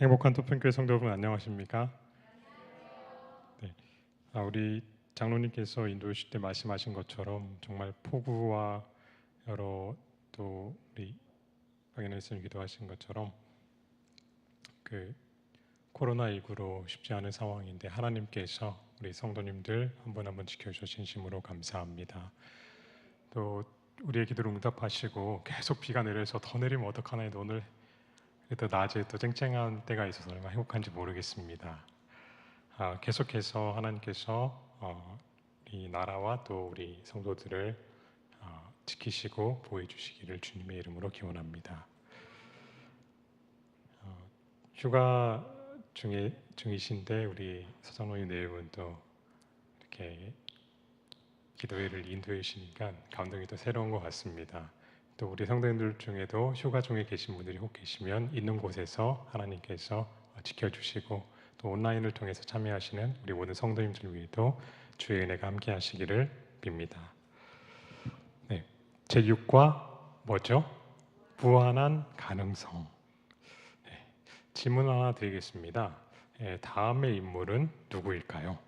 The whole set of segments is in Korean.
행복한 토평교회 성도 여러분 안녕하십니까? 네. 우리 장로님께서 인도하실 때 말씀하신 것처럼 정말 폭우와 여러 또 우리 박연혜님 기도하신 것처럼 그 코로나19로 쉽지 않은 상황인데 하나님께서 우리 성도님들 한 분 한 분 지켜주셔서 진심으로 감사합니다. 또 우리의 기도를 응답하시고 계속 비가 내려서 더 내리면 어떡하나 해도 오늘 또 낮에 또 쨍쨍한 때가 있어서 얼마나 행복한지 모르겠습니다. 계속해서 하나님께서 이 나라와 또 우리 성도들을 지키시고 보호해 주시기를 주님의 이름으로 기원합니다. 휴가 중이신데 우리 서장로님 내일은 또 이렇게 기도회를 인도해 주시니까 감동이 또 새로운 것 같습니다. 또 우리 성도님들 중에도 휴가 중에 계신 분들이 혹 계시면 있는 곳에서 하나님께서 지켜주시고 또 온라인을 통해서 참여하시는 우리 모든 성도님들 위에도 주의 은혜가 함께 하시기를 빕니다. 네, 제6과 뭐죠? 무한한 가능성. 네, 질문 하나 드리겠습니다. 다음의 인물은 누구일까요?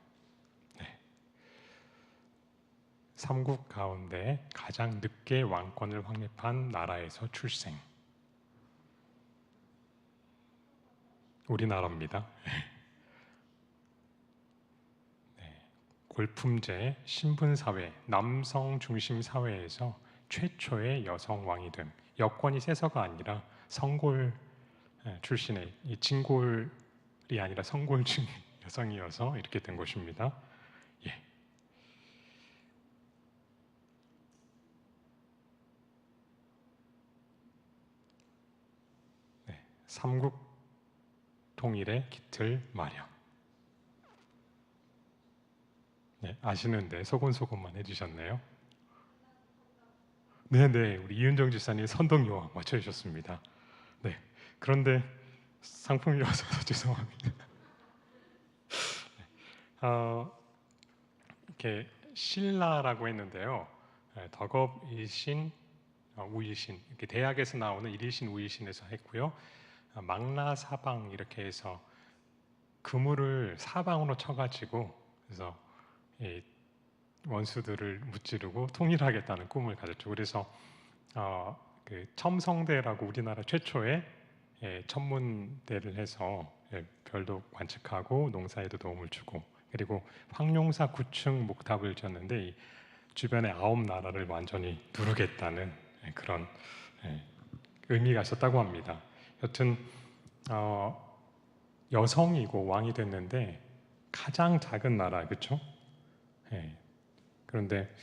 네, 삼국 가운데 가장 늦게 왕권을 확립한 나라에서 출생. 우리나라입니다. 골품제, 신분사회, 남성 중심 사회에서 최초의 여성 왕이 됨. 여권이 세서가 아니라 성골 출신의 이 진골이 아니라 성골 중 여성이어서 이렇게 된 것입니다. 예. 네. 삼국 통일의 기틀 마련. 네, 아시는데 소곤소곤만 해주셨네요. 네네, 우리 이은정 지사님 선동요원 맞춰주셨습니다. 네, 그런데 상품이 없어서 죄송합니다. 네. 이렇게 신라라고 했는데요. 덕업일신, 우일신 이렇게 대학에서 나오는 일일신, 우일신에서 했고요. 망라사방 이렇게 해서 그물을 사방으로 쳐가지고 그래서 이 원수들을 무찌르고 통일하겠다는 꿈을 가졌죠. 그래서 그 첨성대라고 우리나라 최초의 천문대를 해서 별도 관측하고 농사에도 도움을 주고 그리고 황룡사 9층 목탑을 지었는데 이 주변의 9나라를 완전히 누르겠다는 그런 의미가 있었다고 합니다. 여튼 여성이고 왕이 됐는데 가장 작은 나라, 그렇죠? 그런데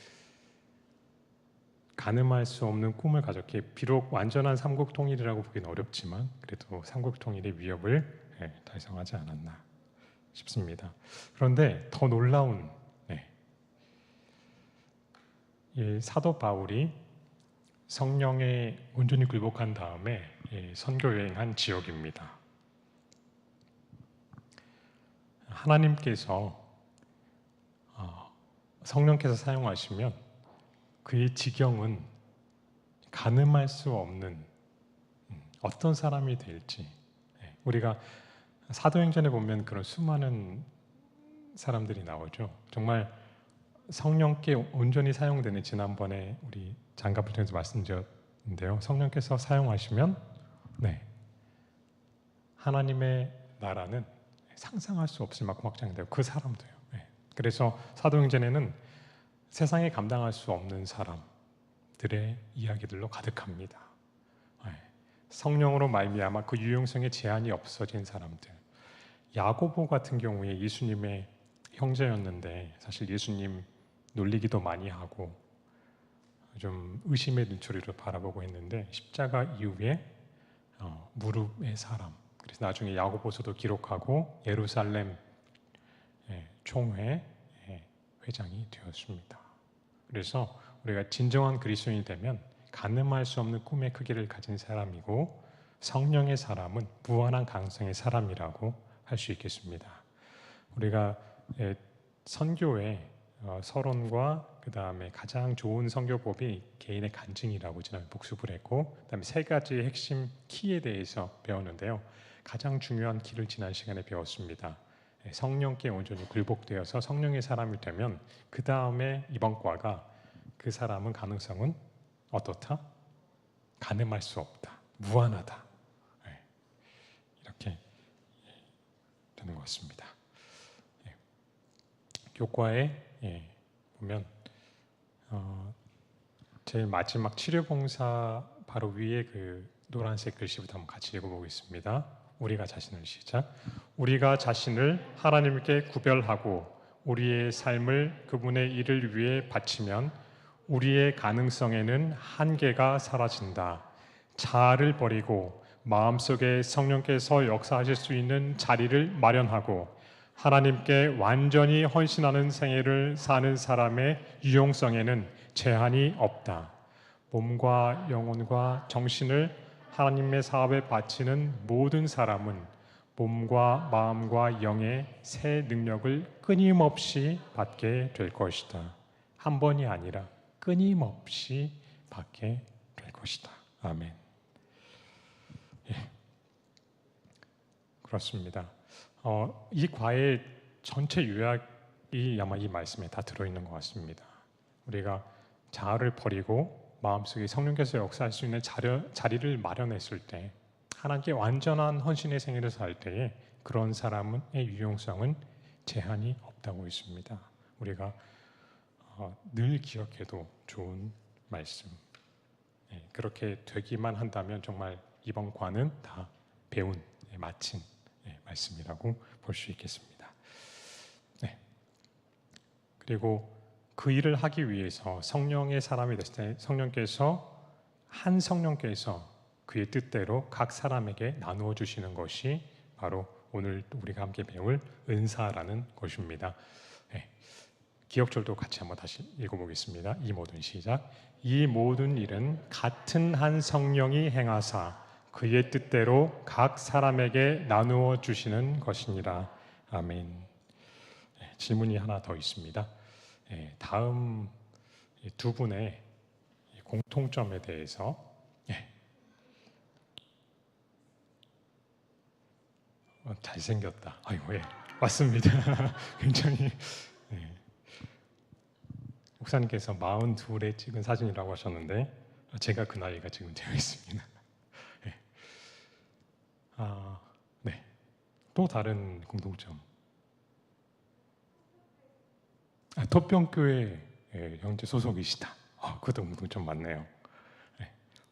가늠할 수 없는 꿈을 가졌기에 비록 완전한 삼국 통일이라고 보기는 어렵지만 그래도 삼국 통일의 위협을 달성하지 않았나 싶습니다. 그런데 더 놀라운 이 사도 바울이 성령에 온전히 굴복한 다음에 선교 여행한 지역입니다. 하나님께서 성령께서 사용하시면 그의 지경은 가늠할 수 없는 어떤 사람이 될지 우리가 사도행전에 보면 그런 수많은 사람들이 나오죠. 정말 성령께 온전히 사용되는 지난번에 우리 장갑을 통해서 말씀드렸는데요. 성령께서 사용하시면 하나님의 나라는 상상할 수 없을 만큼 확장돼요. 그 사람도요. 그래서 사도행전에는 세상에 감당할 수 없는 사람들의 이야기들로 가득합니다. 성령으로 말미암아 그 유용성의 제한이 없어진 사람들. 야고보 같은 경우에 예수님의 형제였는데 사실 예수님 놀리기도 많이 하고 좀 의심의 눈초리로 바라보고 했는데 십자가 이후에 무릎의 사람. 그래서 나중에 야고보서도 기록하고 예루살렘 총회 회장이 되었습니다. 그래서 우리가 진정한 그리스도인이 되면 가늠할 수 없는 꿈의 크기를 가진 사람이고 성령의 사람은 무한한 가능성의 사람이라고 할 수 있겠습니다. 우리가 선교의 서론과 그 다음에 가장 좋은 선교법이 개인의 간증이라고 지난번에 복습을 했고 그 다음에 세 가지의 핵심 키에 대해서 배웠는데요. 가장 중요한 길을 지난 시간에 배웠습니다. 성령께 온전히 굴복되어서 성령의 사람이 되면 그 다음에 이번 과가 그 사람은 가능성은 어떻다? 가늠할 수 없다. 무한하다. 이렇게 되는 것 같습니다. 교과에 보면 제일 마지막 치료봉사 바로 위에 그 노란색 글씨부터 한번 같이 읽어보겠습니다. 우리가 자신을 시작. 우리가 자신을 하나님께 구별하고 우리의 삶을 그분의 일을 위해 바치면 우리의 가능성에는 한계가 사라진다. 자아를 버리고 마음속에 성령께서 역사하실 수 있는 자리를 마련하고 하나님께 완전히 헌신하는 생애를 사는 사람의 유용성에는 제한이 없다. 몸과 영혼과 정신을 하나님의 사업에 바치는 모든 사람은 몸과 마음과 영의 새 능력을 끊임없이 받게 될 것이다. 한 번이 아니라 끊임없이 받게 될 것이다. 아멘. 그렇습니다. 이 과의 전체 요약이 아마 이 말씀에 다 들어있는 것 같습니다. 우리가 자아를 버리고 마음속에 성령께서 역사할 수 있는 자리를 마련했을 때, 하나님께 완전한 헌신의 생애를 살 때에 그런 사람의 유용성은 제한이 없다고 있습니다. 우리가 늘 기억해도 좋은 말씀. 그렇게 되기만 한다면 정말 이번 과는 다 배운, 마친 말씀이라고 볼 수 있겠습니다. 그리고 그 일을 하기 위해서 성령의 사람이 됐을 때 한 성령께서 그의 뜻대로 각 사람에게 나누어 주시는 것이 바로 오늘 우리가 함께 배울 은사라는 것입니다. 기억절도 같이 한번 다시 읽어보겠습니다. 이 모든 시작. 이 모든 일은 같은 한 성령이 행하사 그의 뜻대로 각 사람에게 나누어 주시는 것이니라. 아멘. 질문이 하나 더 있습니다. 다음 두 분의 공통점에 대해서 잘생겼다. 아이고, 맞습니다. 굉장히 목사님께서 42에 찍은 사진이라고 하셨는데 제가 그 나이가 지금 되어 있습니다. 또 다른 공통점. 토평교회 형제 소속이시다. 그것도 공통점 맞네요.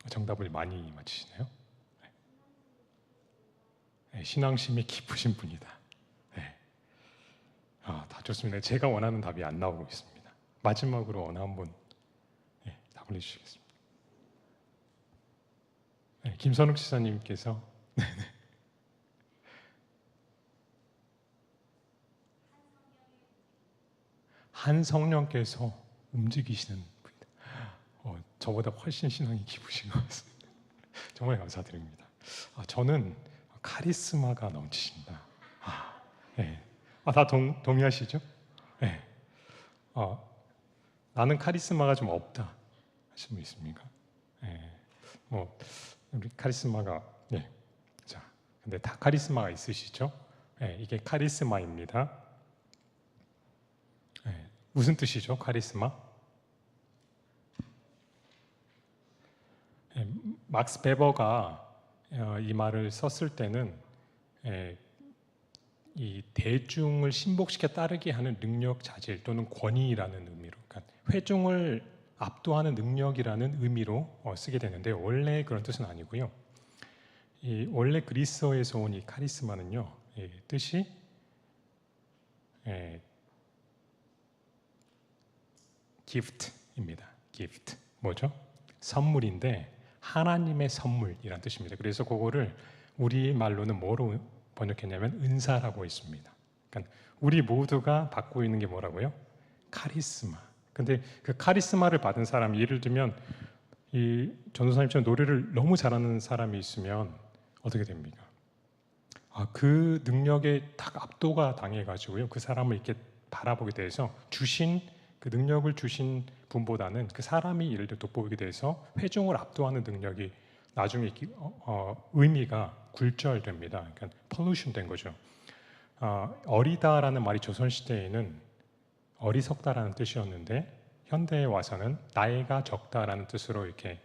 정답을 많이 맞히시네요. 신앙심이 깊으신 분이다. 다 좋습니다. 제가 원하는 답이 안 나오고 있습니다. 마지막으로 어느 한 분 답을 해주시겠습니다. 김선욱 지사님께서 한 성령께서 움직이시는 분이다. 저보다 훨씬 신앙이 깊으신 것 같습니다. 정말 감사드립니다. 저는 카리스마가 넘치신다. 다 동의하시죠? 나는 카리스마가 좀 없다 하시는 분 있습니까? 우리 카리스마가 자, 근데 다 카리스마가 있으시죠? 이게 카리스마입니다. 무슨 뜻이죠? 카리스마? 막스 베버가 이 말을 썼을 때는 이 대중을 신복시켜 따르게 하는 능력, 자질 또는 권위라는 의미로, 그러니까 회중을 압도하는 능력이라는 의미로 쓰게 되는데 원래 그런 뜻은 아니고요. 원래 그리스어에서 온 이 카리스마는요, 뜻이 기프트입니다. 기프트 뭐죠? 선물인데 하나님의 선물이란 뜻입니다. 그래서 그거를 우리 말로는 뭐로 번역했냐면 은사라고 했습니다. 그러니까 우리 모두가 받고 있는 게 뭐라고요? 카리스마. 근데 그 카리스마를 받은 사람이, 예를 들면 이 전도사님처럼 노래를 너무 잘하는 사람이 있으면 어떻게 됩니까? 그 능력에 딱 압도가 당해가지고요, 그 사람을 이렇게 바라보게 돼서 그 능력을 주신 분보다는 그 사람이 예를 들어 돋보이게 돼서 회중을 압도하는 능력이 나중에 의미가 굴절됩니다. 그러니까 pollution 된 거죠. 어리다라는 말이 조선시대에는 어리석다라는 뜻이었는데 현대에 와서는 나이가 적다라는 뜻으로 이렇게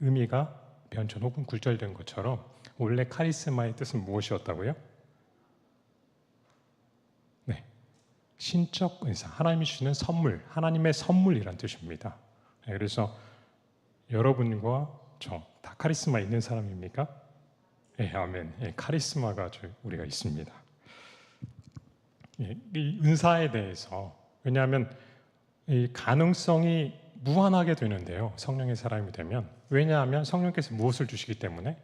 의미가 변천 혹은 굴절된 것처럼 원래 카리스마의 뜻은 무엇이었다고요? 네, 신적 은사, 하나님이 주시는 선물, 하나님의 선물이란 뜻입니다. 네, 그래서 여러분과 저 다 카리스마 있는 사람입니까? 네, 아멘. 예, 카리스마가 우리가 있습니다. 예, 이 은사에 대해서 왜냐하면 이 가능성이 무한하게 되는데요. 성령의 사람이 되면 왜냐하면 성령께서 무엇을 주시기 때문에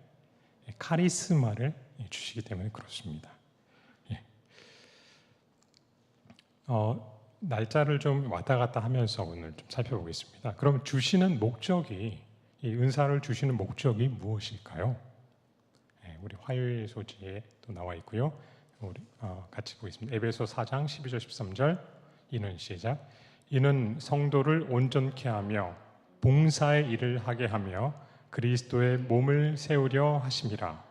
카리스마를 주시기 때문에 그렇습니다. 예. 날짜를 좀 왔다 갔다 하면서 오늘 좀 살펴보겠습니다. 그럼 주시는 목적이 이 은사를 주시는 목적이 무엇일까요? 예, 우리 화요일 소지에 또 나와 있고요. 우리 같이 보겠습니다. 에베소 4장 12절 13절 이는 시작. 이는 성도를 온전케 하며 봉사의 일을 하게 하며 그리스도의 몸을 세우려 하심이라.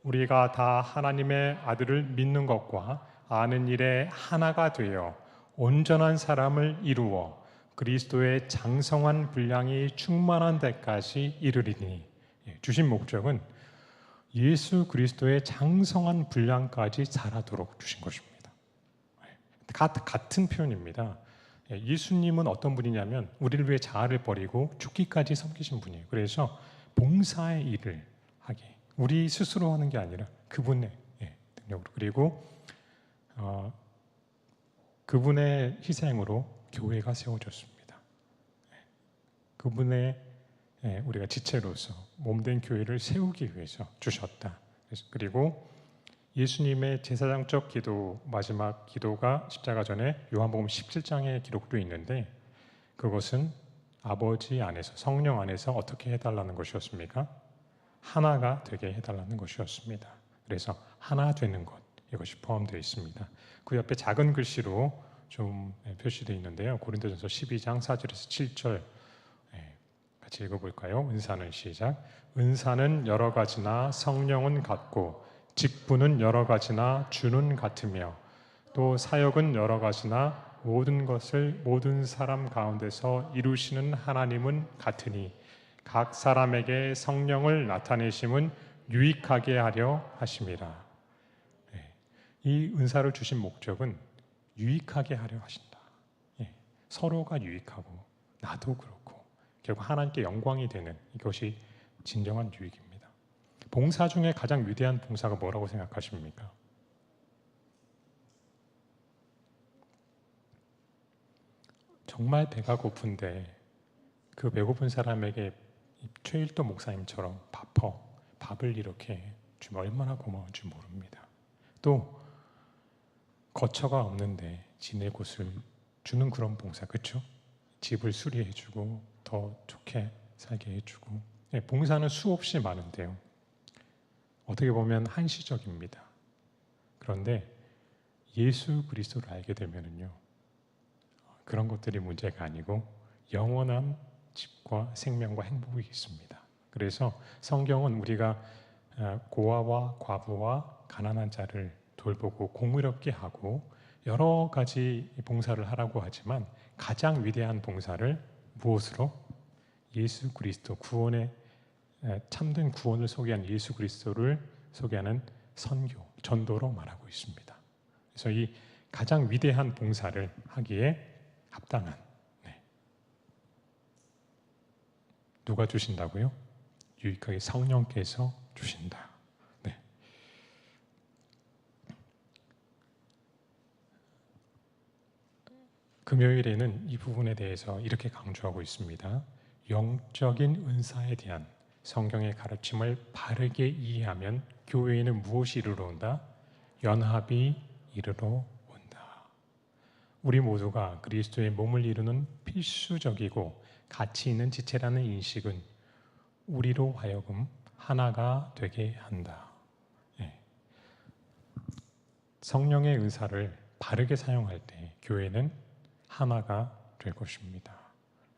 우리가 다 하나님의 아들을 믿는 것과 아는 일에 하나가 되어 온전한 사람을 이루어 그리스도의 장성한 분량이 충만한 데까지 이르리니. 주신 목적은 예수 그리스도의 장성한 분량까지 자라도록 주신 것입니다. 같은 표현입니다. 예수님은 어떤 분이냐면 우리를 위해 자아를 버리고 죽기까지 섬기신 분이에요. 그래서 봉사의 일을 하게, 우리 스스로 하는 게 아니라 그분의 능력으로, 그리고 그분의 희생으로 교회가 세워졌습니다. 그분의 우리가 지체로서 몸된 교회를 세우기 위해서 주셨다. 그리고 예수님의 제사장적 기도, 마지막 기도가 십자가 전에 요한복음 17장에 기록되어 있는데 그것은 아버지 안에서, 성령 안에서 어떻게 해달라는 것이었습니까? 하나가 되게 해달라는 것이었습니다. 그래서 하나 되는 것, 이것이 포함되어 있습니다. 그 옆에 작은 글씨로 좀 표시되어 있는데요. 고린도전서 12장 4절에서 7절 같이 읽어볼까요? 은사는 시작. 은사는 여러 가지나 성령은 같고 직분은 여러 가지나 주는 같으며 또 사역은 여러 가지나 모든 것을 모든 사람 가운데서 이루시는 하나님은 같으니 각 사람에게 성령을 나타내심은 유익하게 하려 하심이라. 이 은사를 주신 목적은 유익하게 하려 하신다. 서로가 유익하고 나도 그렇고 결국 하나님께 영광이 되는 이것이 진정한 유익입니다. 봉사 중에 가장 위대한 봉사가 뭐라고 생각하십니까? 정말 배가 고픈데 그 배고픈 사람에게 최일도 목사님처럼 밥을 이렇게 주면 얼마나 고마운지 모릅니다. 또 거처가 없는데 지낼 곳을 주는 그런 봉사, 그렇죠? 집을 수리해주고 더 좋게 살게 해주고. 봉사는 수없이 많은데요. 어떻게 보면 한시적입니다. 그런데 예수 그리스도를 알게 되면은요, 그런 것들이 문제가 아니고 영원한 집과 생명과 행복이 있습니다. 그래서 성경은 우리가 고아와 과부와 가난한 자를 돌보고 공의롭게 하고 여러 가지 봉사를 하라고 하지만 가장 위대한 봉사를 무엇으로? 예수 그리스도, 구원의 참된 구원을 소개한 예수 그리스도를 소개하는 선교, 전도로 말하고 있습니다. 그래서 이 가장 위대한 봉사를 하기에 합당한, 누가 주신다고요? 유익하게 성령께서 주신다. 금요일에는 이 부분에 대해서 이렇게 강조하고 있습니다. 영적인 은사에 대한 성경의 가르침을 바르게 이해하면 교회에는 무엇이 이르러 온다? 연합이 이르러 온다. 우리 모두가 그리스도의 몸을 이루는 필수적이고 가치 있는 지체라는 인식은 우리로 하여금 하나가 되게 한다. 성령의 은사를 바르게 사용할 때 교회는 하나가 될 것입니다.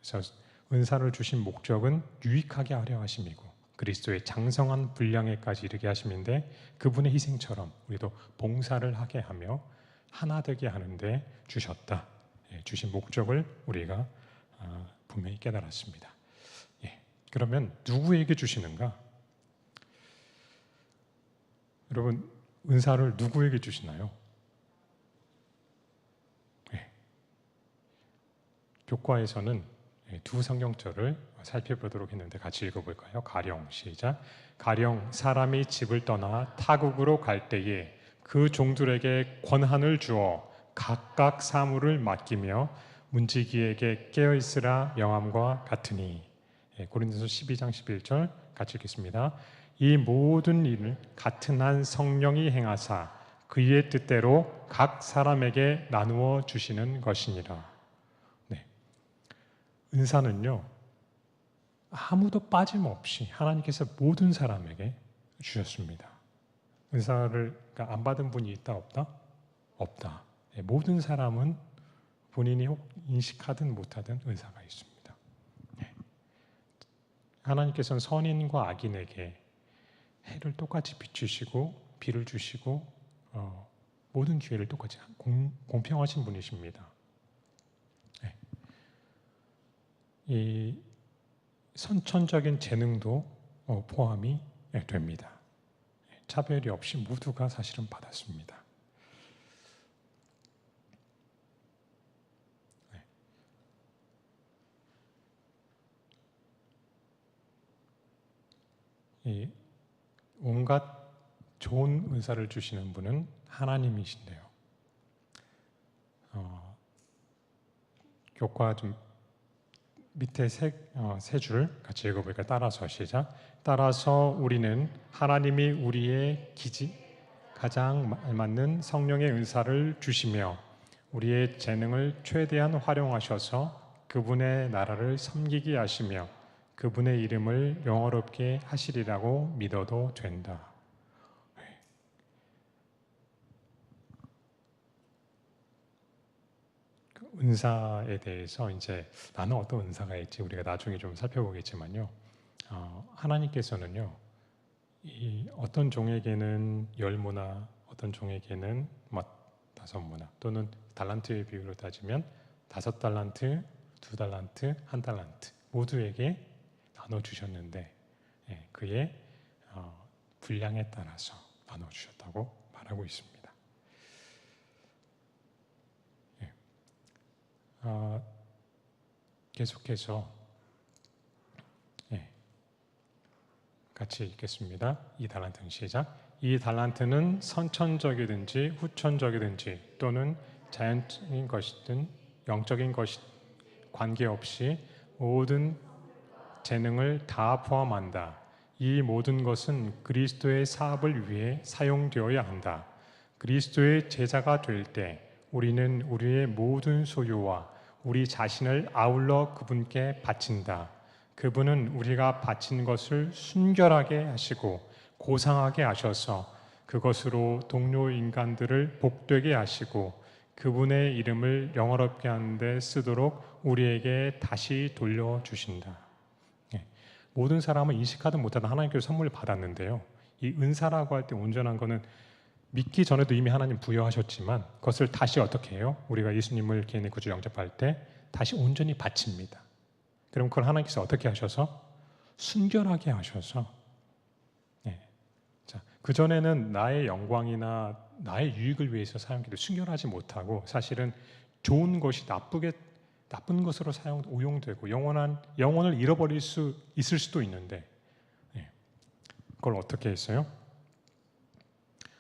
그래서 은사를 주신 목적은 유익하게 하려 하심이고 그리스도의 장성한 분량에까지 이르게 하심인데 그분의 희생처럼 우리도 봉사를 하게 하며 하나 되게 하는데 주셨다. 주신 목적을 우리가 분명히 깨달았습니다. 그러면 누구에게 주시는가? 여러분, 은사를 누구에게 주시나요? 교과에서는 두 성경절을 살펴보도록 했는데 같이 읽어볼까요? 가령, 시작. 가령 사람이 집을 떠나 타국으로 갈 때에 그 종들에게 권한을 주어 각각 사물을 맡기며 문지기에게 깨어있으라 명함과 같으니. 고린도서 12장 11절 같이 읽겠습니다. 이 모든 일을 같은 한 성령이 행하사 그의 뜻대로 각 사람에게 나누어 주시는 것이니라. 은사는요, 아무도 빠짐없이 하나님께서 모든 사람에게 주셨습니다. 은사를 안 받은 분이 있다 없다? 없다. 모든 사람은 본인이 인식하든 못하든 은사가 있습니다. 하나님께서는 선인과 악인에게 해를 똑같이 비추시고 비를 주시고 모든 기회를 똑같이 공평하신 분이십니다. 이 선천적인 재능도 포함이 됩니다. 차별이 없이 모두가 사실은 받았습니다. 이 온갖 좋은 은사를 주시는 분은 하나님이신데요. 교과 좀 밑에 세 줄 같이 읽어볼까요? 따라서 시작. 따라서 우리는 하나님이 우리의 가장 맞는 성령의 은사를 주시며 우리의 재능을 최대한 활용하셔서 그분의 나라를 섬기게 하시며 그분의 이름을 영화롭게 하시리라고 믿어도 된다. 은사에 대해서 이제 나는 어떤 은사가 있지 우리가 나중에 좀 살펴보겠지만요. 하나님께서는요, 이 어떤 종에게는 10문화, 어떤 종에게는 5문화 또는 달란트의 비율로 따지면 5달란트, 2달란트, 1달란트 모두에게 나눠 주셨는데 그의 분량에 따라서 나눠 주셨다고 말하고 있습니다. 계속해서 같이 읽겠습니다. 이 달란트는 시작. 이 달란트는 선천적이든지 후천적이든지 또는 자연적인 것이든 영적인 것이 관계없이 모든 재능을 다 포함한다. 이 모든 것은 그리스도의 사업을 위해 사용되어야 한다. 그리스도의 제자가 될 때 우리는 우리의 모든 소유와 우리 자신을 아울러 그분께 바친다. 그분은 우리가 바친 것을 순결하게 하시고 고상하게 하셔서 그것으로 동료 인간들을 복되게 하시고 그분의 이름을 영화롭게 하는 데 쓰도록 우리에게 다시 돌려주신다. 모든 사람은 인식하든 못하든 하나님께서 선물을 받았는데요. 이 은사라고 할 때 온전한 거는 믿기 전에도 이미 하나님 부여하셨지만 그것을 다시 어떻게 해요? 우리가 예수님을 개인의 구주 영접할 때 다시 온전히 바칩니다. 그럼 그걸 하나님께서 어떻게 하셔서? 순결하게 하셔서 그전에는 나의 영광이나 나의 유익을 위해서 사용기를 순결하지 못하고 사실은 좋은 것이 나쁜 것으로 오용되고 영혼을 잃어버릴 수 있을 수도 있는데 그걸 어떻게 했어요?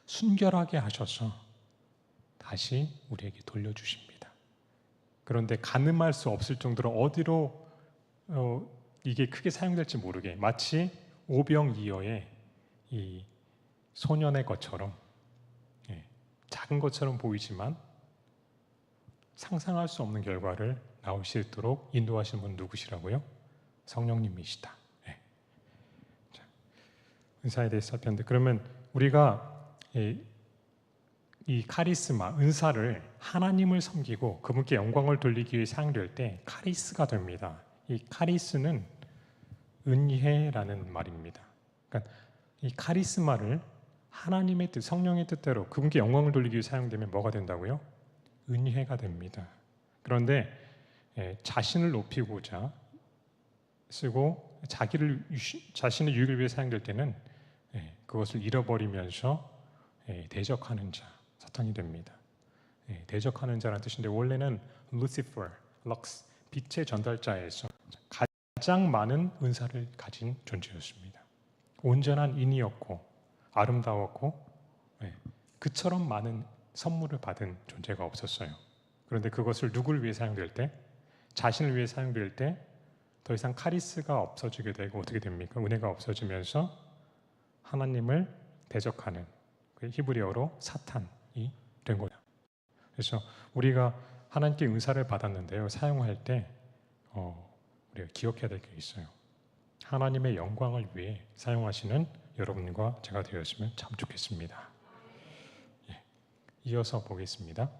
순결하게 하셔서 다시 우리에게 돌려주십니다. 그런데 가늠할 수 없을 정도로 어디로 이게 크게 사용될지 모르게 마치 오병이어의 이 소년의 것처럼 작은 것처럼 보이지만 상상할 수 없는 결과를 나올 수 있도록 인도하신 분 누구시라고요? 성령님이시다. 은사에 대해서 살폈는데 그러면 우리가 이 카리스마, 은사를 하나님을 섬기고 그분께 영광을 돌리기 위해 사용될 때 카리스가 됩니다. 이 카리스는 은혜라는 말입니다. 그러니까 이 카리스마를 하나님의 뜻, 성령의 뜻대로 그분께 영광을 돌리기 위해 사용되면 뭐가 된다고요? 은혜가 됩니다. 그런데 자신을 높이고자 쓰고 자신의 유익을 위해 사용될 때는 그것을 잃어버리면서 대적하는 자, 사탄이 됩니다. 대적하는 자라는 뜻인데 원래는 루시퍼, 럭스, 빛의 전달자에서 가장 많은 은사를 가진 존재였습니다. 온전한 인이었고 아름다웠고 그처럼 많은 선물을 받은 존재가 없었어요. 그런데 그것을 누구를 위해 사용될 때? 자신을 위해 사용될 때 더 이상 카리스가 없어지게 되고 어떻게 됩니까? 은혜가 없어지면서 하나님을 대적하는 그 히브리어로 사탄이 된 거예요. 그래서 우리가 하나님께 은사를 받았는데요. 사용할 때 우리가 기억해야 될 게 있어요. 하나님의 영광을 위해 사용하시는 여러분과 제가 되었으면 참 좋겠습니다. 이어서 보겠습니다.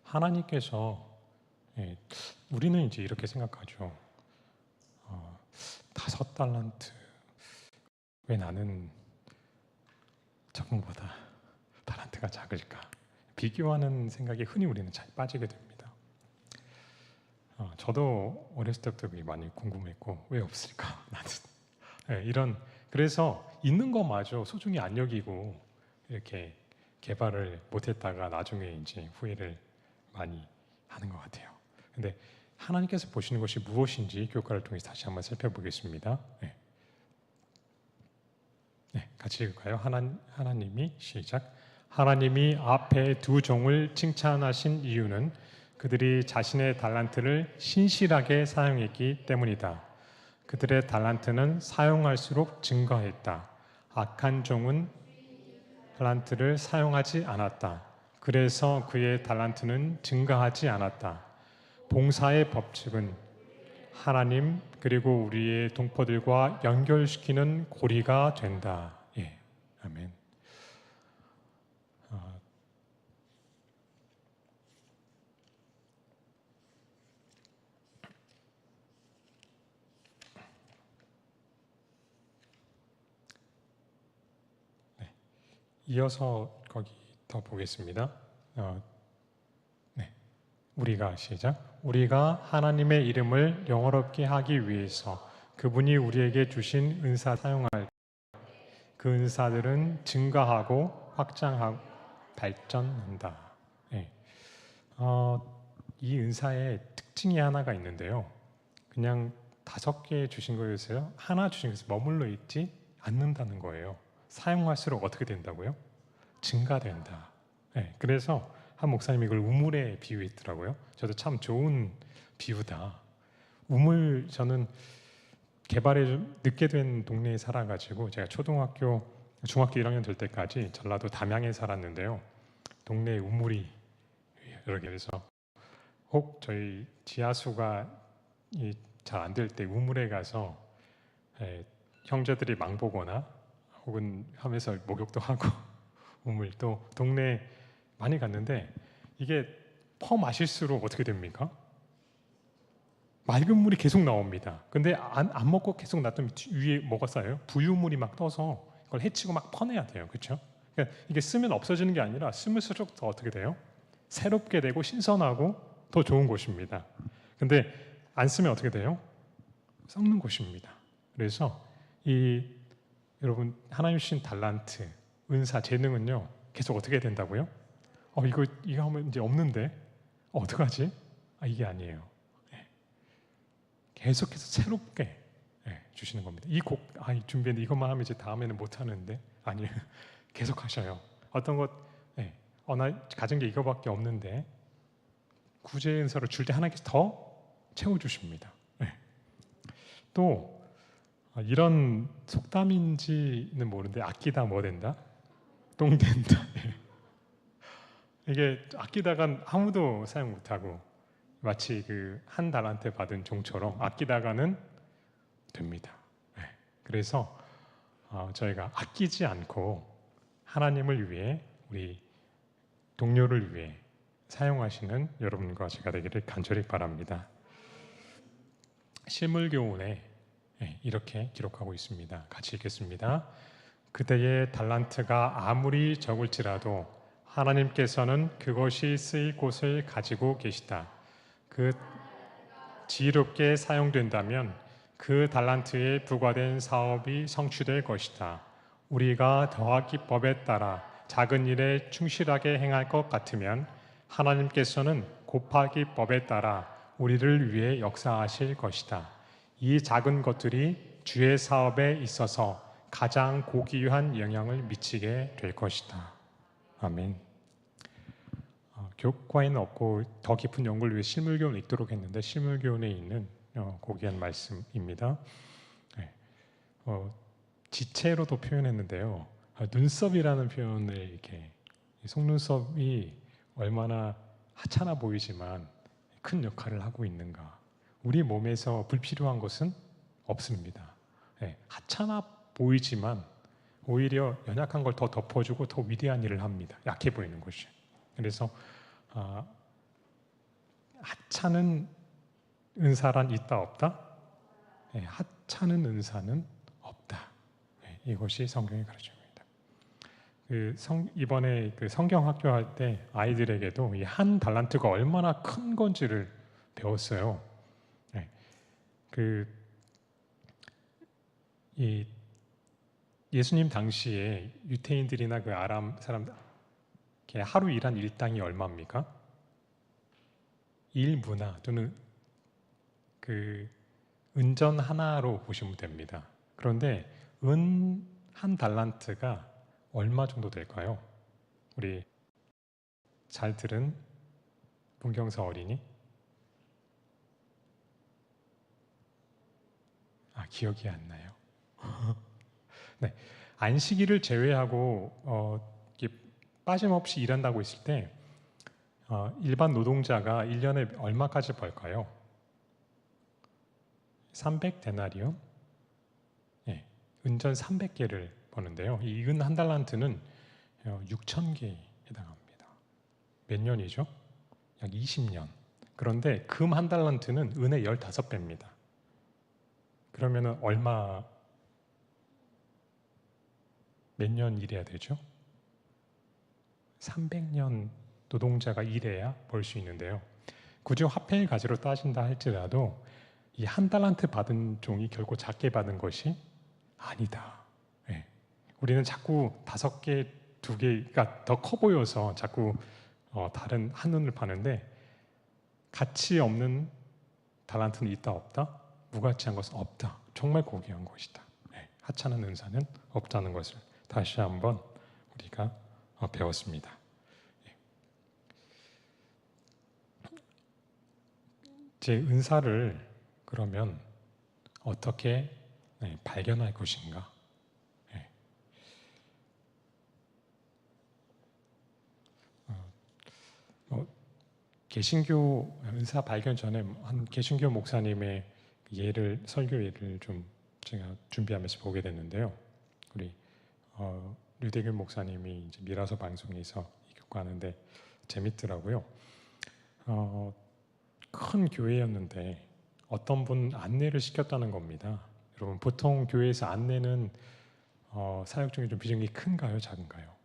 하나님께서 우리는 이제 이렇게 생각하죠. 5달란트 왜 나는 저분보다 달란트가 작을까? 비교하는 생각에 흔히 우리는 잘 빠지게 됩니다. 저도 어렸을 때부터 그게 많이 궁금했고 왜 없을까? 나는 그래서 있는 것마저 소중히 안 여기고 이렇게 개발을 못했다가 나중에 이제 후회를 많이 하는 것 같아요. 근데 하나님께서 보시는 것이 무엇인지 교과를 통해서 다시 한번 살펴보겠습니다. 같이 읽을까요? 하나님이 시작. 하나님이 앞에 두 종을 칭찬하신 이유는 그들이 자신의 달란트를 신실하게 사용했기 때문이다. 그들의 달란트는 사용할수록 증가했다. 악한 종은 달란트를 사용하지 않았다. 그래서 그의 달란트는 증가하지 않았다. 봉사의 법칙은 하나님 그리고 우리의 동포들과 연결시키는 고리가 된다. 아멘. 이어서 거기 더 보겠습니다. 우리가 시작. 우리가 하나님의 이름을 영어롭게 하기 위해서 그분이 우리에게 주신 은사 사용할 그 은사들은 증가하고 확장하고 발전한다. 이 은사의 특징이 하나가 있는데요. 그냥 5개 주신 거에서요. 하나 주신 것에서 머물러 있지 않는다는 거예요. 사용할수록 어떻게 된다고요? 증가된다. 그래서 한 목사님이 이걸 우물에 비유했더라고요. 저도 참 좋은 비유다. 저는 개발에 좀 늦게 된 동네에 살아가지고 제가 중학교 1학년 될 때까지 전라도 담양에 살았는데요. 동네에 우물이 여러 개 그래서 혹 저희 지하수가 잘 안 될 때 우물에 가서 형제들이 망보거나 혹은 하면서 목욕도 하고 우물 또 동네 많이 갔는데 이게 퍼 마실수록 어떻게 됩니까? 맑은 물이 계속 나옵니다. 근데 안 먹고 계속 놔두면 위에 뭐가 쌓여요? 부유물이 막 떠서 그걸 헤치고 막 퍼내야 돼요. 그렇죠? 그러니까 이게 쓰면 없어지는 게 아니라 쓰면서록 더 어떻게 돼요? 새롭게 되고 신선하고 더 좋은 곳입니다. 근데 안 쓰면 어떻게 돼요? 썩는 곳입니다. 그래서 여러분 하나님 주신 달란트, 은사, 재능은요 계속 어떻게 된다고요? 이거 하면 이제 없는데 어떡하지? 이게 아니에요. 계속해서 새롭게 주시는 겁니다. 이 곡 준비했는데 이것만 하면 이제 다음에는 못 하는데 아니에요. 계속 하셔요. 어떤 것 나 가진 게 이거밖에 없는데 구제의 은사로 줄 때 하나님께서 더 채워주십니다. 또 이런 속담인지는 모르는데 아끼다 뭐 된다? 똥 된다. 이게 아끼다간 아무도 사용 못하고 마치 그 한 달한테 받은 종처럼 아끼다가는 됩니다. 그래서 저희가 아끼지 않고 하나님을 위해 우리 동료를 위해 사용하시는 여러분과 제가 되기를 간절히 바랍니다. 실물교훈에 이렇게 기록하고 있습니다. 같이 읽겠습니다. 그대의 달란트가 아무리 적을지라도 하나님께서는 그것이 쓰일 곳을 가지고 계시다. 그 지혜롭게 사용된다면 그 달란트에 부과된 사업이 성취될 것이다. 우리가 더하기 법에 따라 작은 일에 충실하게 행할 것 같으면 하나님께서는 곱하기 법에 따라 우리를 위해 역사하실 것이다. 이 작은 것들이 주의 사업에 있어서 가장 고귀한 영향을 미치게 될 것이다. 아멘. 교과에는 없고 더 깊은 연구를 위해 실물교훈을 읽도록 했는데 실물교훈에 있는 고귀한 말씀입니다. 지체로도 표현했는데요. 눈썹이라는 표현을 이렇게 속눈썹이 얼마나 하찮아 보이지만 큰 역할을 하고 있는가. 우리 몸에서 불필요한 것은 없습니다. 하찮아 보이지만 오히려 연약한 걸 더 덮어주고 더 위대한 일을 합니다. 약해 보이는 것이. 그래서 하찮은 은사란 있다 없다? 하찮은 은사는 없다. 이것이 성경의 가르침입니다. 이번에 성경 학교할 때 아이들에게도 이 한 달란트가 얼마나 큰 건지를 배웠어요. 이 예수님 당시에 유태인들이나 그 아람 사람 하루 일한 일당이 얼마입니까? 일문화 또는 은전 하나로 보시면 됩니다. 그런데 은 한 달란트가 얼마 정도 될까요? 우리 잘 들은 문경서 어린이? 기억이 안 나요. 네, 안식일을 제외하고 빠짐없이 일한다고 했을 때 일반 노동자가 1년에 얼마까지 벌까요? 300데나리온? 은전 300개를 버는데요. 이 은 한 달란트는 6,000개에 해당합니다. 몇 년이죠? 약 20년. 그런데 금 한 달란트는 은의 15배입니다. 그러면 몇 년 일해야 되죠? 300년 노동자가 일해야 벌 수 있는데요. 굳이 화폐의 가치로 따진다 할지라도 이 한 달란트 받은 종이 결코 작게 받은 것이 아니다. 우리는 자꾸 5개, 2개가 더 커 보여서 자꾸 다른 한눈을 파는데 가치 없는 달란트는 있다 없다? 무가치한 것은 없다. 정말 고귀한 것이다. 하찮은 은사는 없다는 것을 다시 한번 우리가 배웠습니다. 제 은사를 그러면 어떻게 발견할 것인가? 개신교 은사 발견 전에 한 개신교 목사님의 설교 예를 좀 제가 준비하면서 보게 됐는데요. 우리 류대균 목사님이 이제 미라서 방송에서 교과하는데 재밌더라고요. 큰 교회였는데 어떤 분 안내를 시켰다는 겁니다. 여러분 보통 교회에서 안내는 사역 중에 좀 비중이 큰가요, 작은가요?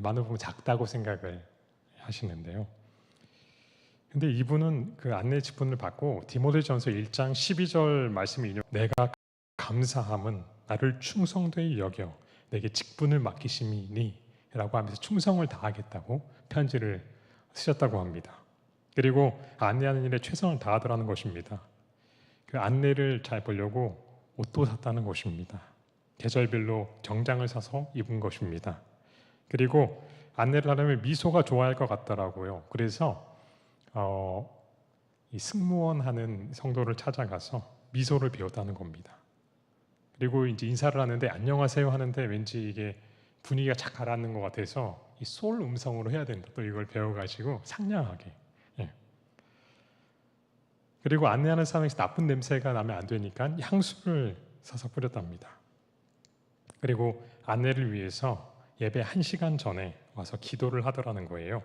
많은 부분 작다고 생각을 하시는데요. 근데 이분은 그 안내 직분을 받고 디모데전서 1장 12절 말씀을 인용. 내가 감사함은 나를 충성되이 여겨 내게 직분을 맡기심이니 라고 하면서 충성을 다하겠다고 편지를 쓰셨다고 합니다. 그리고 안내하는 일에 최선을 다하더라는 것입니다. 그 안내를 잘 보려고 옷도 샀다는 것입니다. 계절별로 정장을 사서 입은 것입니다. 그리고 안내를 하려면 미소가 좋아할 것 같더라고요. 그래서 이 승무원 하는 성도를 찾아가서 미소를 배웠다는 겁니다. 그리고 이제 인사를 하는데 안녕하세요 하는데 왠지 이게 분위기가 착 가라앉는 것 같아서 이 솔 음성으로 해야 된다. 또 이걸 배워가지고 상냥하게. 그리고 안내하는 사람에서 나쁜 냄새가 나면 안 되니까 향수를 사서 뿌렸답니다. 그리고 안내를 위해서 예배 1시간 전에 와서 기도를 하더라는 거예요.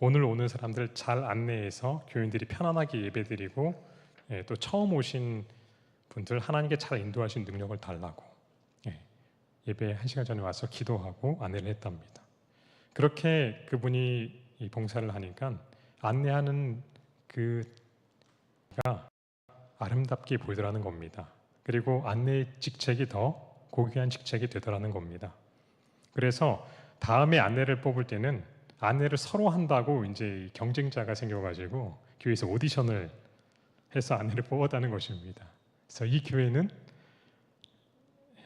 오늘 오는 사람들 잘 안내해서 교인들이 편안하게 예배드리고 또 처음 오신 분들 하나님께 잘 인도하신 능력을 달라고 예배 1시간 전에 와서 기도하고 안내를 했답니다. 그렇게 그분이 이 봉사를 하니까 안내하는 그가 아름답게 보이더라는 겁니다. 그리고 안내의 직책이 더 고귀한 직책이 되더라는 겁니다. 그래서 다음에 안내를 뽑을 때는 안내를 서로 한다고 이제 경쟁자가 생겨가지고 교회에서 오디션을 해서 안내를 뽑았다는 것입니다. 그래서 이 교회는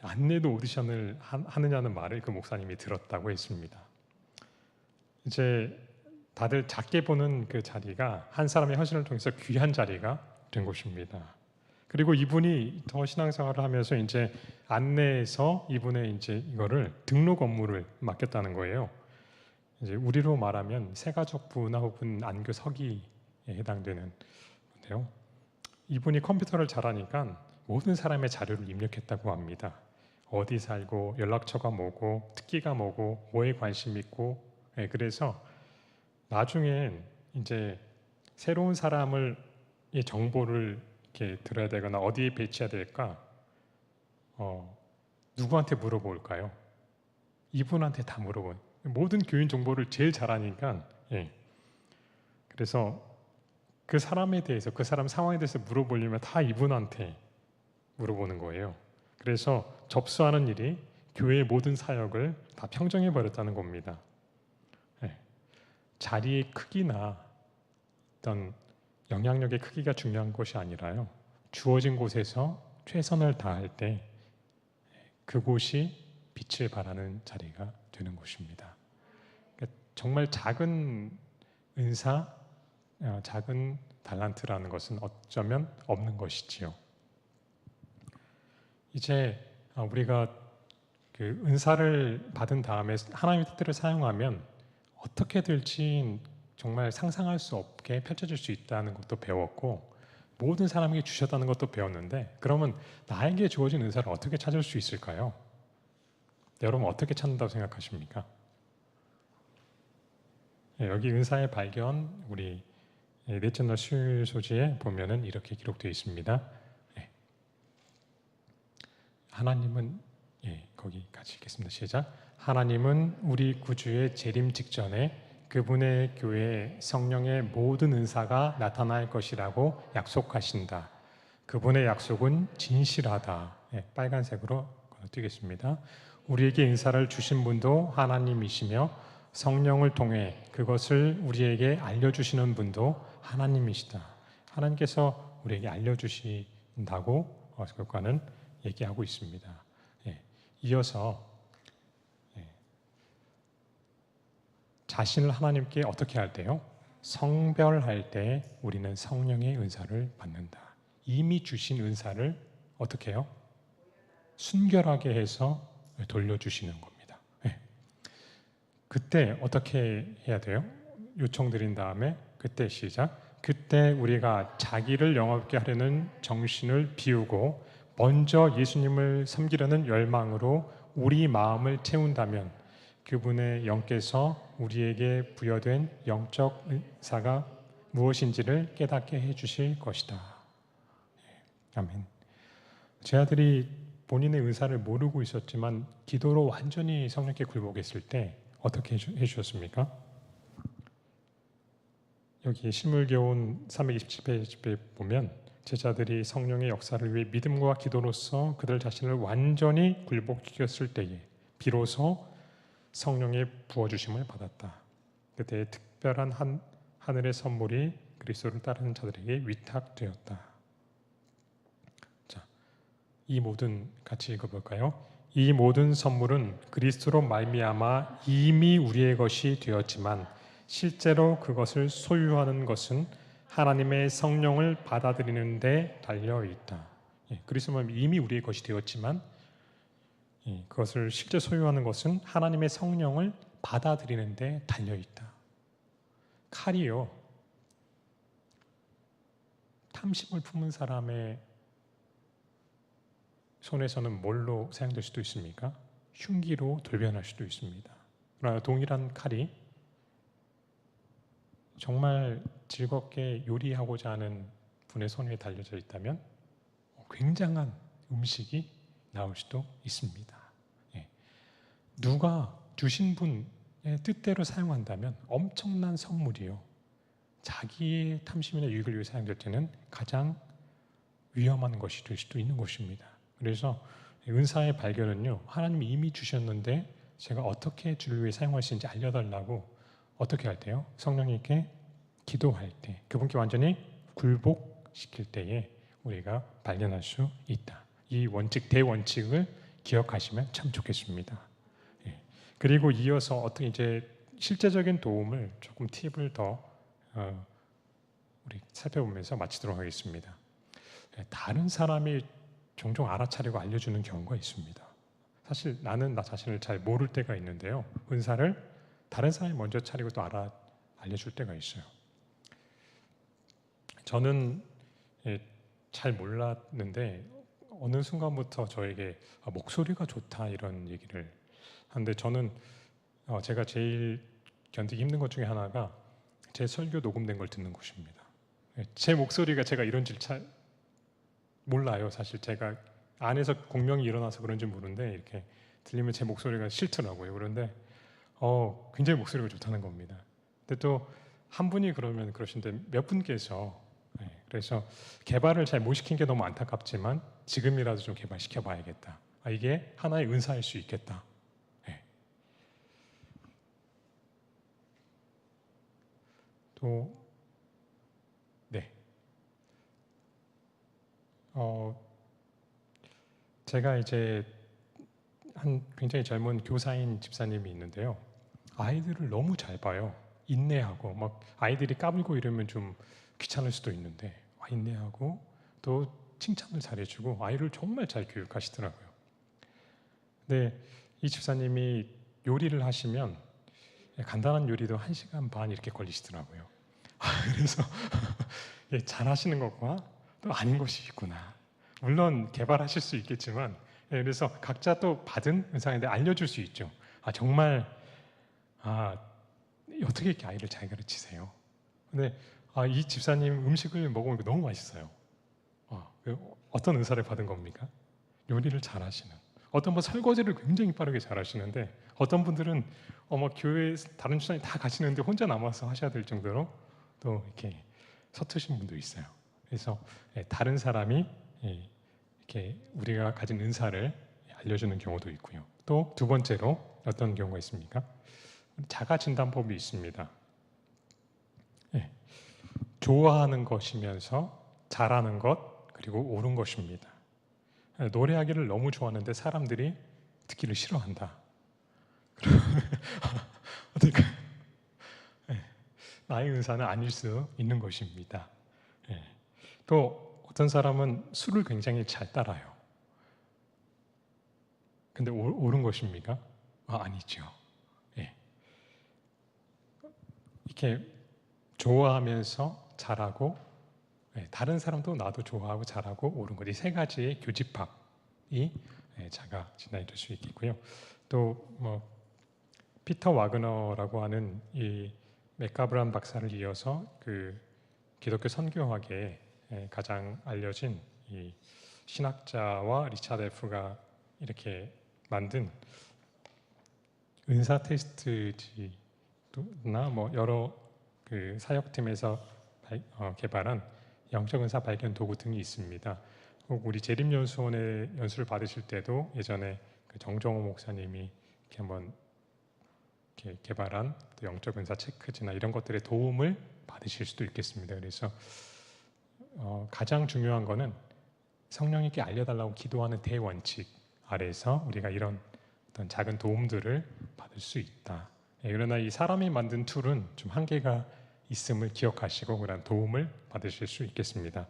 안내도 오디션을 하느냐는 말을 그 목사님이 들었다고 했습니다. 이제 다들 작게 보는 그 자리가 한 사람의 헌신을 통해서 귀한 자리가 된 것입니다. 그리고 이분이 더 신앙생활을 하면서 이제 안내에서 이분의 이제 이거를 등록 업무를 맡겼다는 거예요. 이제 우리로 말하면 새가족부나 혹은 안교 서기에 해당되는 건데요. 이분이 컴퓨터를 잘하니까 모든 사람의 자료를 입력했다고 합니다. 어디 살고 연락처가 뭐고 특기가 뭐고 뭐에 관심 있고 그래서 나중엔 이제 새로운 사람을 이 정보를 이렇게 들어야 되거나 어디에 배치해야 될까 누구한테 물어볼까요? 이분한테 다 물어봐요. 모든 교인 정보를 제일 잘하니까 그래서 그 사람에 대해서 그 사람 상황에 대해서 물어보려면 다 이분한테 물어보는 거예요. 그래서 접수하는 일이 교회의 모든 사역을 다 평정해 버렸다는 겁니다. 자리의 크기나 어떤 영향력의 크기가 중요한 것이 아니라요. 주어진 곳에서 최선을 다할 때 그곳이 빛을 발하는 자리가 되는 것입니다. 그러니까 정말 작은 은사, 작은 달란트라는 것은 어쩌면 없는 것이지요. 이제 우리가 그 은사를 받은 다음에 하나님의 뜻대로 사용하면 어떻게 될지 정말 상상할 수 없게 펼쳐질 수 있다는 것도 배웠고 모든 사람에게 주셨다는 것도 배웠는데 그러면 나에게 주어진 은사를 어떻게 찾을 수 있을까요? 여러분 어떻게 찾는다고 생각하십니까? 여기 은사의 발견 우리 넷째 날 수요일 소지에 보면은 이렇게 기록되어 있습니다. 하나님은 거기 같이 읽겠습니다. 시작. 하나님은 우리 구주의 재림 직전에 그분의 교회에 성령의 모든 은사가 나타날 것이라고 약속하신다. 그분의 약속은 진실하다. 빨간색으로 띄겠습니다. 우리에게 은사를 주신 분도 하나님이시며 성령을 통해 그것을 우리에게 알려주시는 분도 하나님이시다. 하나님께서 우리에게 알려주신다고 그것과는 얘기하고 있습니다. 이어서 자신을 하나님께 어떻게 할 때요? 성별할 때 우리는 성령의 은사를 받는다. 이미 주신 은사를 어떻게 해요? 순결하게 해서 돌려주시는 겁니다. 그때 어떻게 해야 돼요? 요청드린 다음에 그때 시작. 그때 우리가 자기를 영업게 하려는 정신을 비우고 먼저 예수님을 섬기려는 열망으로 우리 마음을 채운다면 그분의 영께서 우리에게 부여된 영적 은사가 무엇인지를 깨닫게 해주실 것이다. 아멘. 제 아들이 본인의 은사를 모르고 있었지만 기도로 완전히 성령께 굴복했을 때 어떻게 해주셨습니까? 여기 실물교훈 327페이지에 보면 제자들이 성령의 역사를 위해 믿음과 기도로서 그들 자신을 완전히 굴복시켰을 때에 비로소 성령의 부어주심을 받았다. 그때 특별한 하늘의 선물이 그리스도를 따르는 자들에게 위탁되었다. 자, 이 모든 같이 읽어볼까요? 이 모든 선물은 그리스도로 말미암아 이미 우리의 것이 되었지만 실제로 그것을 소유하는 것은 하나님의 성령을 받아들이는 데 달려 있다. 그리스도는 이미 우리의 것이 되었지만 그것을 실제 소유하는 것은 하나님의 성령을 받아들이는 데 달려 있다. 칼이요. 탐심을 품은 사람의 손에서는 뭘로 사용될 수도 있습니까? 흉기로 돌변할 수도 있습니다. 그러나 동일한 칼이 정말 즐겁게 요리하고자 하는 분의 손 위에 달려져 있다면 굉장한 음식이 나올 수도 있습니다. 예. 누가 주신 분의 뜻대로 사용한다면 엄청난 선물이요, 자기의 탐심이나 유익을 위해 사용될 때는 가장 위험한 것이 될 수도 있는 것입니다. 그래서 은사의 발견은요, 하나님이 이미 주셨는데 제가 어떻게 주를 위해 사용할 수 있는지 알려달라고 어떻게 할 때요? 성령님께 기도할 때, 그분께 완전히 굴복시킬 때에 우리가 발견할 수 있다. 이 원칙, 대원칙을 기억하시면 참 좋겠습니다. 예. 그리고 이어서 어떻게 이제 실제적인 도움을 조금 팁을 더 우리 살펴보면서 마치도록 하겠습니다. 예. 다른 사람이 종종 알아차리고 알려주는 경우가 있습니다. 사실 나는 나 자신을 잘 모를 때가 있는데요, 은사를 다른 사람이 먼저 차리고 또 알려줄 때가 있어요. 저는 잘 몰랐는데 어느 순간부터 저에게 목소리가 좋다 이런 얘기를 하는데, 저는 제가 제일 견디기 힘든 것 중에 하나가 제 설교 녹음된 걸 듣는 것입니다. 제 목소리가 제가 이런 줄 잘 몰라요. 사실 제가 안에서 공명이 일어나서 그런지 모르는데 이렇게 들리면 제 목소리가 싫더라고요. 그런데 굉장히 목소리가 좋다는 겁니다. 근데 또 한 분이 그러면 그러신데 몇 분께서 그래서 개발을 잘 못 시킨 게 너무 안타깝지만 지금이라도 좀 개발시켜 봐야겠다. 이게 하나의 은사일 수 있겠다. 또 네. 제가 이제 한 굉장히 젊은 교사인 집사님이 있는데요, 아이들을 너무 잘 봐요. 인내하고 막 아이들이 까불고 이러면 좀 귀찮을 수도 있는데 인내하고 또 칭찬을 잘해주고 아이를 정말 잘 교육하시더라고요. 근데 이 집사님이 요리를 하시면 간단한 요리도 1시간 반 이렇게 걸리시더라고요. 그래서 잘하시는 것과 또 아닌 것이 있구나. 물론 개발하실 수 있겠지만, 그래서 각자 또 받은 은사인데 알려줄 수 있죠. 정말 어떻게 이렇게 아이를 잘 가르치세요? 근데 이 집사님 음식을 먹으니까 너무 맛있어요. 어떤 은사를 받은 겁니까? 요리를 잘하시는. 어떤 분 설거지를 굉장히 빠르게 잘하시는데 어떤 분들은 교회 다른 주장이 다 가시는데 혼자 남아서 하셔야 될 정도로 또 이렇게 서투신 분도 있어요. 그래서 다른 사람이 이렇게 우리가 가진 은사를 알려주는 경우도 있고요. 또 두 번째로 어떤 경우가 있습니까? 자가 진단법이 있습니다. 좋아하는 것이면서 잘하는 것 그리고 옳은 것입니다. 노래하기를 너무 좋아하는데 사람들이 듣기를 싫어한다. 어떻게 나의 은사는 아닐 수 있는 것입니다. 또 어떤 사람은 술을 굉장히 잘 따라요. 근데 옳은 것입니까? 아니죠. 이렇게 좋아하면서 잘하고 다른 사람도 나도 좋아하고 잘하고 옳은 것, 이 세 가지의 교집합이 자가 진단이 될 수 있겠고요. 또 피터 와그너라고 하는 이 맥가브란 박사를 이어서 그 기독교 선교학에 가장 알려진 이 신학자와 리차드 F가 이렇게 만든 은사 테스트지나 여러 그 사역팀에서 개발한 영적 은사 발견 도구 등이 있습니다. 우리 재림연수원에 연수를 받으실 때도 예전에 그 정정호 목사님이 이렇게 한번 이렇게 개발한 또 영적 은사 체크지나 이런 것들의 도움을 받으실 수도 있겠습니다. 그래서 가장 중요한 거는 성령님께 알려달라고 기도하는 대원칙 아래에서 우리가 이런 어떤 작은 도움들을 받을 수 있다. 그러나 이 사람이 만든 툴은 좀 한계가 있음을 기억하시고 그런 도움을 받으실 수 있겠습니다.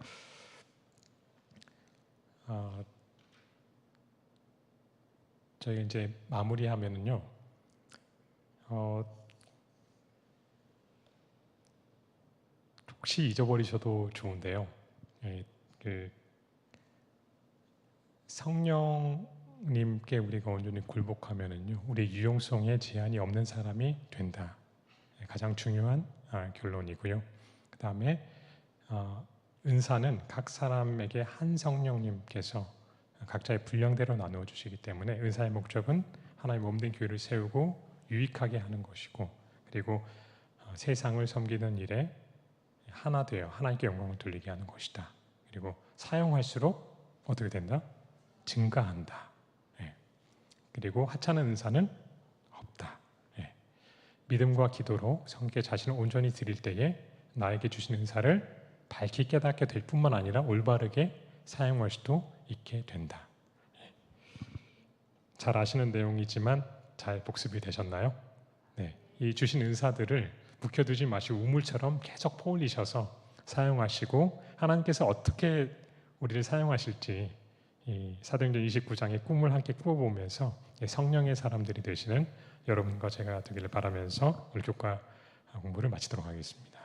저희 이제 마무리하면은요, 혹시 잊어버리셔도 좋은데요, 그 성령님께 우리가 온전히 굴복하면은요, 우리 유용성에 제한이 없는 사람이 된다. 가장 중요한 결론이고요. 그 다음에 은사는 각 사람에게 한 성령님께서 각자의 분량대로 나누어 주시기 때문에 은사의 목적은 하나의 몸된 교회를 세우고 유익하게 하는 것이고, 그리고 세상을 섬기는 일에 하나 되어 하나님께 영광을 돌리게 하는 것이다. 그리고 사용할수록 어떻게 된다? 증가한다. 그리고 하찮은 은사는 없다. 믿음과 기도로 성께 자신을 온전히 드릴 때에 나에게 주신 은사를 밝히 깨닫게 될 뿐만 아니라 올바르게 사용할 수도 있게 된다. 잘 아시는 내용이지만 잘 복습이 되셨나요? 이 주신 은사들을 묵혀두지 마시고 우물처럼 계속 퍼올리셔서 사용하시고, 하나님께서 어떻게 우리를 사용하실지 이 사도행전 29장의 꿈을 함께 꾸어보면서 성령의 사람들이 되시는 여러분과 제가 되기를 바라면서 오늘 교과 공부를 마치도록 하겠습니다.